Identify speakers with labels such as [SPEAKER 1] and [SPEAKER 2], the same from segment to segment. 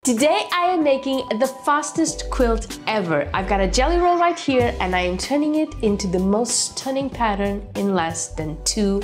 [SPEAKER 1] Today I am making the fastest quilt ever. I've got a jelly roll right here and I am turning it into the most stunning pattern in less than 2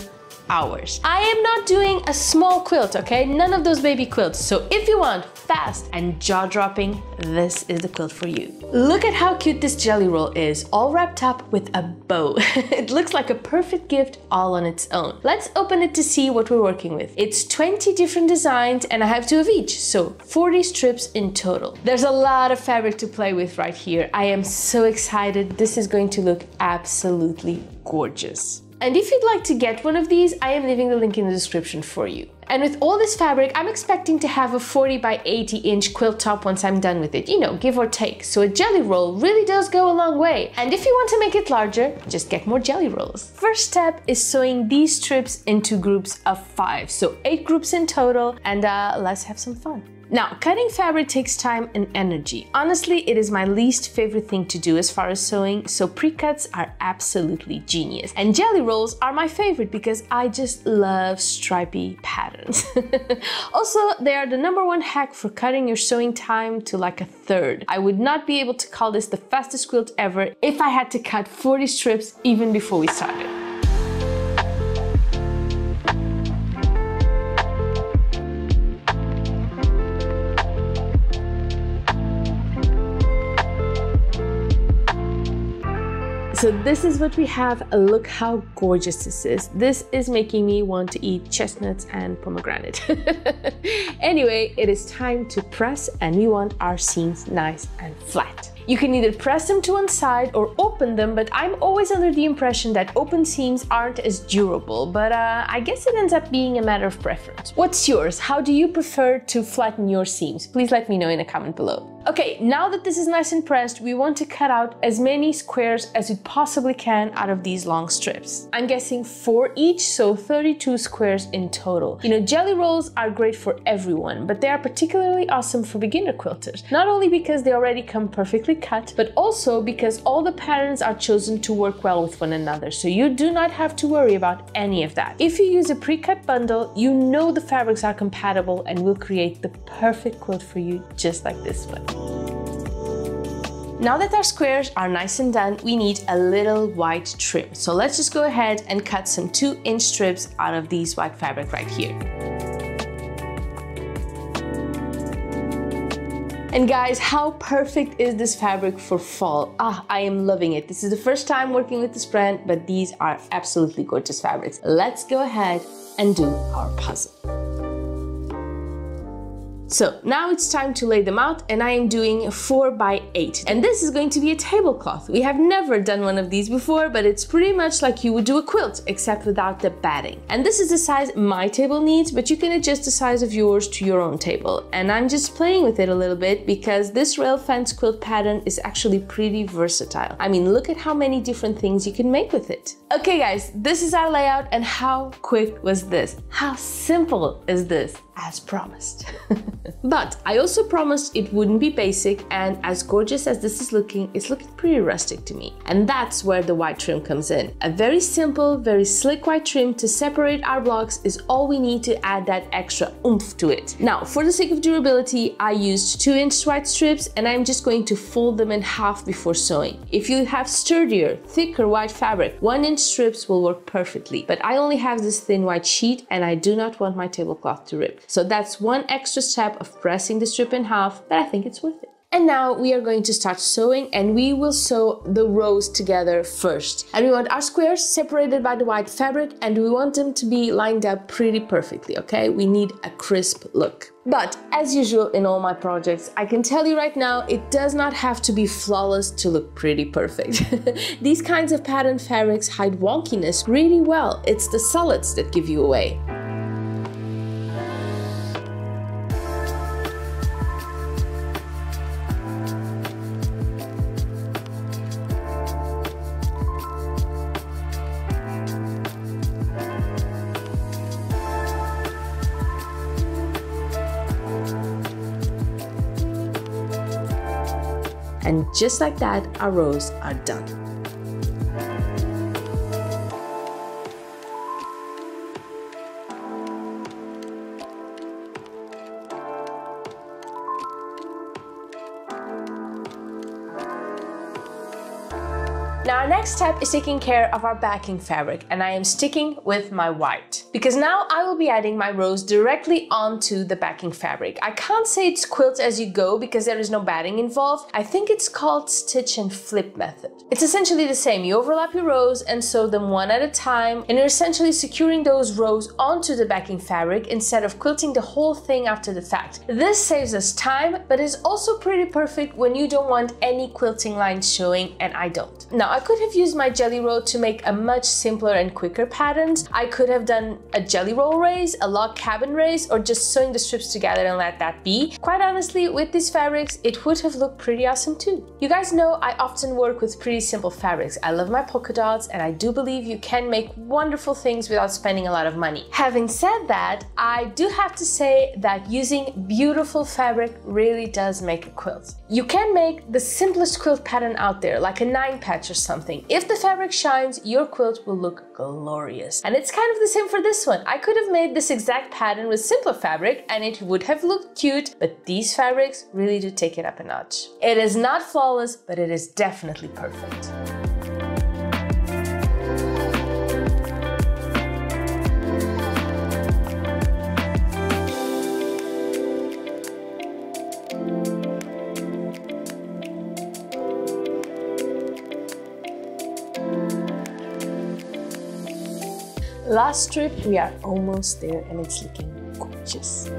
[SPEAKER 1] hours. I am not doing a small quilt, okay? None of those baby quilts. So if you want fast and jaw-dropping, this is the quilt for you. Look at how cute this jelly roll is, all wrapped up with a bow. It looks like a perfect gift all on its own. Let's open it to see what we're working with. It's 20 different designs and I have 2 of each, so 40 strips in total. There's a lot of fabric to play with right here. I am so excited. This is going to look absolutely gorgeous. And if you'd like to get one of these, I am leaving the link in the description for you. And with all this fabric, I'm expecting to have a 40 by 80 inch quilt top once I'm done with it, you know, give or take. So a jelly roll really does go a long way. And if you want to make it larger, just get more jelly rolls. First step is sewing these strips into groups of 5. So 8 groups in total, and let's have some fun. Now, cutting fabric takes time and energy. Honestly, it is my least favorite thing to do as far as sewing, so pre-cuts are absolutely genius. And jelly rolls are my favorite because I just love stripy patterns. Also, they are the #1 hack for cutting your sewing time to like a third. I would not be able to call this the fastest quilt ever if I had to cut 40 strips even before we started. So this is what we have. Look how gorgeous this is. This is making me want to eat chestnuts and pomegranate. Anyway, it is time to press and we want our seams nice and flat. You can either press them to one side or open them, but I'm always under the impression that open seams aren't as durable, but I guess it ends up being a matter of preference. What's yours? How do you prefer to flatten your seams? Please let me know in a comment below. Okay, now that this is nice and pressed, we want to cut out as many squares as we possibly can out of these long strips. I'm guessing 4 each, so 32 squares in total. You know, jelly rolls are great for everyone, but they are particularly awesome for beginner quilters. Not only because they already come perfectly cut, but also because all the patterns are chosen to work well with one another, so you do not have to worry about any of that. If you use a pre-cut bundle, you know the fabrics are compatible and will create the perfect quilt for you, just like this one. Now that our squares are nice and done, we need a little white trim. So let's just go ahead and cut some 2-inch strips out of these white fabric right here. And guys, how perfect is this fabric for fall? I am loving it. This is the first time working with this brand, but these are absolutely gorgeous fabrics. Let's go ahead and do our puzzle. So now it's time to lay them out, and I am doing 4 by 8. And this is going to be a tablecloth. We have never done one of these before, but it's pretty much like you would do a quilt, except without the batting. And this is the size my table needs, but you can adjust the size of yours to your own table. And I'm just playing with it a little bit because this rail fence quilt pattern is actually pretty versatile. I mean, look at how many different things you can make with it. Okay guys, this is our layout, and how quick was this? How simple is this? As promised. But I also promised it wouldn't be basic, and as gorgeous as this is looking, it's looking pretty rustic to me. And that's where the white trim comes in. A very simple, very slick white trim to separate our blocks is all we need to add that extra oomph to it. Now, for the sake of durability, I used 2-inch white strips, and I'm just going to fold them in half before sewing. If you have sturdier, thicker white fabric, 1-inch strips will work perfectly. But I only have this thin white sheet, and I do not want my tablecloth to rip. So that's one extra step of pressing the strip in half, but I think it's worth it. And now we are going to start sewing, and we will sew the rows together first. And we want our squares separated by the white fabric, and we want them to be lined up pretty perfectly, okay? We need a crisp look. But as usual in all my projects, I can tell you right now, it does not have to be flawless to look pretty perfect. These kinds of pattern fabrics hide wonkiness really well. It's the solids that give you away. And just like that, our rows are done. Now our next step is taking care of our backing fabric, and I am sticking with my white because now I will be adding my rows directly onto the backing fabric. I can't say it's quilt as you go because there is no batting involved. I think it's called stitch and flip method. It's essentially the same. You overlap your rows and sew them one at a time, and you're essentially securing those rows onto the backing fabric instead of quilting the whole thing after the fact. This saves us time, but is also pretty perfect when you don't want any quilting lines showing, and I don't. Now I could have used my jelly roll to make a much simpler and quicker patterns. I could have done a jelly roll raise, a log cabin raise, or just sewing the strips together and let that be. Quite honestly, with these fabrics, it would have looked pretty awesome too. You guys know I often work with pretty simple fabrics. I love my polka dots, and I do believe you can make wonderful things without spending a lot of money. Having said that, I do have to say that using beautiful fabric really does make a quilt. You can make the simplest quilt pattern out there, like a 9-patch or something. If the fabric shines, your quilt will look glorious. And it's kind of the same for this one. I could have made this exact pattern with simpler fabric and it would have looked cute, but these fabrics really do take it up a notch. It is not flawless, but it is definitely perfect. Last strip, we are almost there and it's looking gorgeous.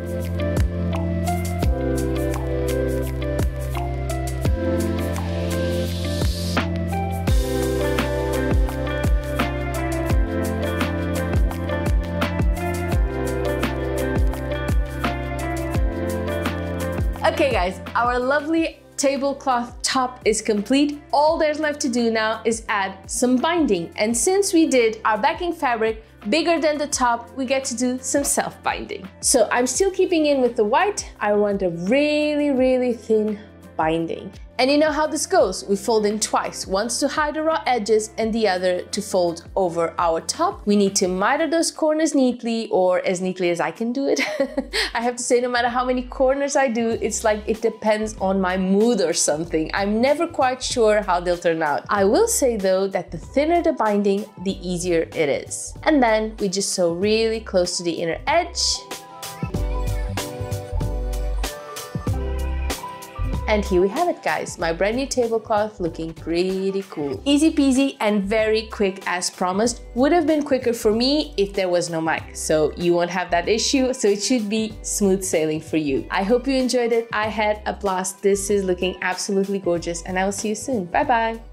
[SPEAKER 1] Okay guys, our lovely tablecloth top is complete. All there's left to do now is add some binding. And since we did our backing fabric bigger than the top, we get to do some self-binding. So I'm still keeping in with the white. I want a really, really thin binding. And you know how this goes. We fold in twice, once to hide the raw edges and the other to fold over our top. We need to miter those corners neatly, or as neatly as I can do it. I have to say, no matter how many corners I do, it's like it depends on my mood or something. I'm never quite sure how they'll turn out. I will say though that the thinner the binding, the easier it is. And then we just sew really close to the inner edge. And here we have it guys, my brand new tablecloth looking pretty cool. Easy peasy and very quick as promised. Would have been quicker for me if there was no mic, so you won't have that issue, so it should be smooth sailing for you. I hope you enjoyed it. I had a blast. This is looking absolutely gorgeous and I will see you soon. Bye bye.